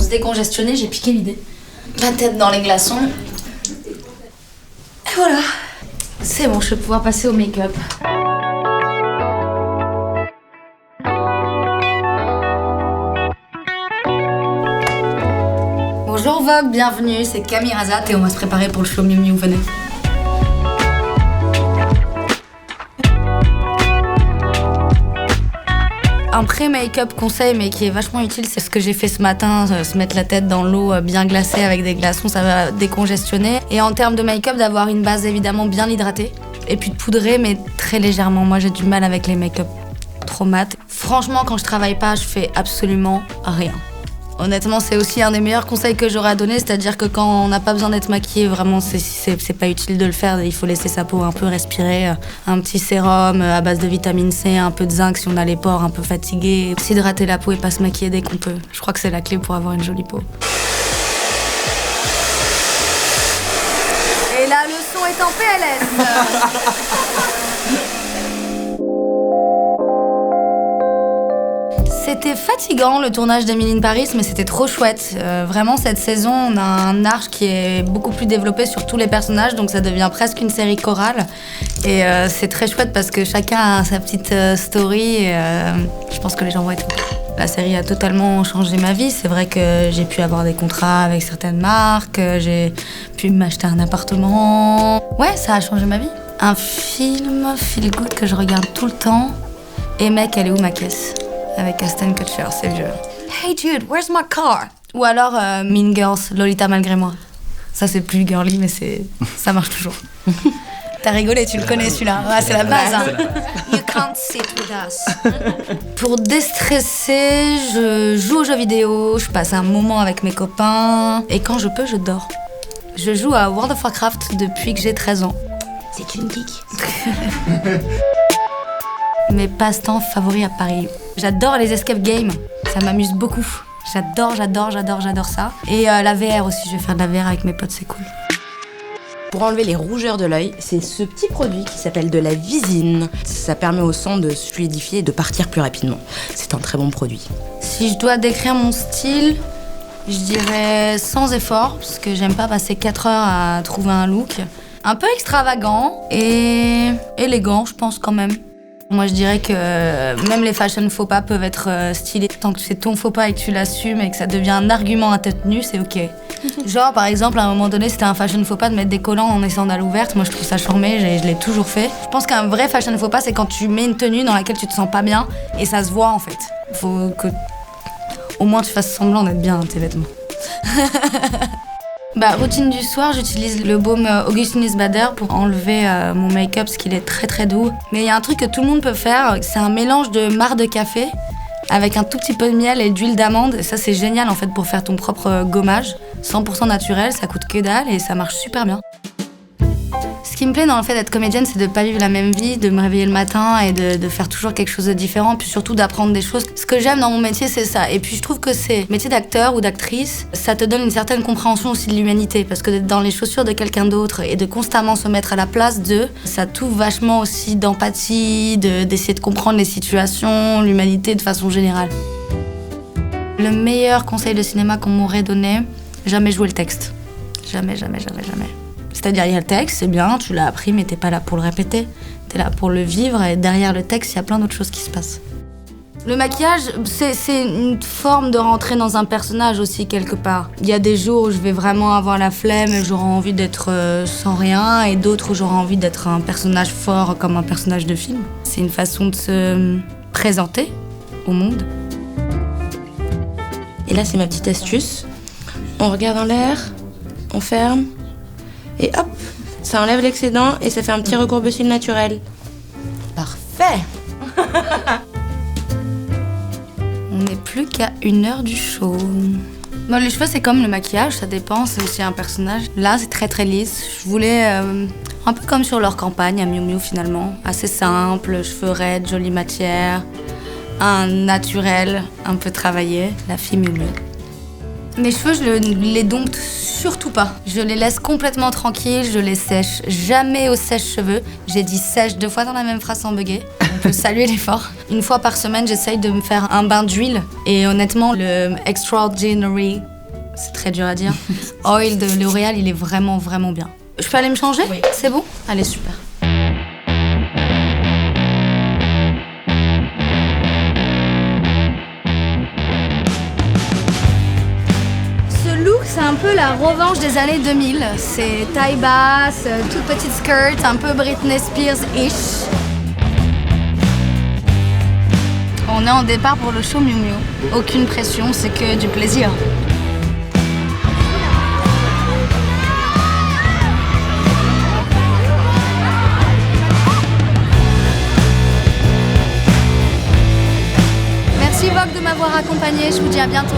se décongestionner, j'ai piqué l'idée. La tête dans les glaçons. Et voilà. C'est bon, je vais pouvoir passer au make-up. Bonjour Vogue, bienvenue, c'est Camille Razat et on va se préparer pour le show Miu Miu, venez. Un pré-make-up conseil, mais qui est vachement utile, c'est ce que j'ai fait ce matin, se mettre la tête dans l'eau bien glacée avec des glaçons, ça va décongestionner. Et en termes de make-up, d'avoir une base évidemment bien hydratée, et puis de poudrer, mais très légèrement. Moi, j'ai du mal avec les make-up trop mat. Franchement, quand je travaille pas, je fais absolument rien. Honnêtement, c'est aussi un des meilleurs conseils que j'aurais à donner, c'est-à-dire que quand on n'a pas besoin d'être maquillé, vraiment, c'est pas utile de le faire. Il faut laisser sa peau un peu respirer. Un petit sérum à base de vitamine C, un peu de zinc si on a les pores un peu fatigués. S'hydrater la peau et pas se maquiller dès qu'on peut. Je crois que c'est la clé pour avoir une jolie peau. Et la leçon est en PLS. C'était fatigant le tournage d'Emily in Paris, mais c'était trop chouette. Vraiment, cette saison, on a un arc qui est beaucoup plus développé sur tous les personnages, donc ça devient presque une série chorale. Et c'est très chouette parce que chacun a sa petite story. Je pense que les gens vont être... La série a totalement changé ma vie. C'est vrai que j'ai pu avoir des contrats avec certaines marques, j'ai pu m'acheter un appartement. Ouais, ça a changé ma vie. Un film feel good que je regarde tout le temps. Et mec, elle est où ma caisse ? Avec Ashton Kutcher, c'est vieux. Hey Jude, where's my car? Ou alors Mean Girls, Lolita malgré moi. Ça c'est plus girly, mais ça marche toujours. T'as rigolé, tu le connais celui-là. Ouais, c'est la base. Hein. You can't sit with us. Pour déstresser, je joue aux jeux vidéo, je passe un moment avec mes copains. Et quand je peux, je dors. Je joue à World of Warcraft depuis que j'ai 13 ans. C'est une geek. Mes passe-temps favoris à Paris. J'adore les escape games, ça m'amuse beaucoup. J'adore ça. Et la VR aussi, je vais faire de la VR avec mes potes, c'est cool. Pour enlever les rougeurs de l'œil, c'est ce petit produit qui s'appelle de la visine. Ça permet au sang de se fluidifier et de partir plus rapidement. C'est un très bon produit. Si je dois décrire mon style, je dirais sans effort, parce que j'aime pas passer 4 heures à trouver un look. Un peu extravagant et élégant, je pense quand même. Moi, je dirais que même les fashion faux pas peuvent être stylés. Tant que c'est ton faux pas et que tu l'assumes et que ça devient un argument à ta tenue, c'est ok. Genre, par exemple, à un moment donné, c'était un fashion faux pas de mettre des collants en sandales ouvertes. Moi, je trouve ça charmé, je l'ai toujours fait. Je pense qu'un vrai fashion faux pas, c'est quand tu mets une tenue dans laquelle tu te sens pas bien et ça se voit, en fait. Faut que, au moins, tu fasses semblant d'être bien dans tes vêtements. Routine du soir, j'utilise le baume Augustinus Bader pour enlever mon make-up, parce qu'il est très très doux. Mais il y a un truc que tout le monde peut faire, c'est un mélange de marc de café avec un tout petit peu de miel et d'huile d'amande. Et ça, c'est génial en fait pour faire ton propre gommage, 100% naturel, ça coûte que dalle et ça marche super bien. Ce qui me plaît dans le fait d'être comédienne, c'est de pas vivre la même vie, de me réveiller le matin et de faire toujours quelque chose de différent, puis surtout d'apprendre des choses. Ce que j'aime dans mon métier, c'est ça. Et puis je trouve que c'est métier d'acteur ou d'actrice, ça te donne une certaine compréhension aussi de l'humanité, parce que d'être dans les chaussures de quelqu'un d'autre et de constamment se mettre à la place d'eux, ça t'ouvre vachement aussi d'empathie, d'essayer de comprendre les situations, l'humanité de façon générale. Le meilleur conseil de cinéma qu'on m'aurait donné, jamais jouer le texte. Jamais. C'est-à-dire, il y a le texte, c'est bien, tu l'as appris, mais t'es pas là pour le répéter. T'es là pour le vivre, et derrière le texte, il y a plein d'autres choses qui se passent. Le maquillage, c'est une forme de rentrer dans un personnage aussi, quelque part. Il y a des jours où je vais vraiment avoir la flemme et j'aurai envie d'être sans rien, et d'autres où j'aurai envie d'être un personnage fort, comme un personnage de film. C'est une façon de se présenter au monde. Et là, c'est ma petite astuce. On regarde en l'air, on ferme, et hop, ça enlève l'excédent et ça fait un petit recourbe-cils naturel. Parfait. On n'est plus qu'à 1 heure du show. Bon, les cheveux, c'est comme le maquillage, ça dépend, c'est aussi un personnage. Là, c'est très très lisse. Je voulais, un peu comme sur leur campagne à Miu Miu finalement, assez simple, cheveux raides, jolie matière, un naturel, un peu travaillé, la fille Miu Miu. Mes cheveux, je les dompte surtout pas. Je les laisse complètement tranquilles, je les sèche jamais au sèche-cheveux. J'ai dit sèche 2 fois dans la même phrase sans bugger. On peut saluer l'effort. 1 fois par semaine, j'essaye de me faire un bain d'huile. Et honnêtement, le Extraordinary c'est très dur à dire. Oil de L'Oréal, il est vraiment, vraiment bien. Je peux aller me changer? Oui. C'est bon? Allez, super. Ce look, c'est un peu la revanche des années 2000. C'est taille basse, toute petite skirt, un peu Britney Spears-ish. On est en départ pour le show Miu Miu. Aucune pression, c'est que du plaisir. Merci Vogue de m'avoir accompagnée, je vous dis à bientôt.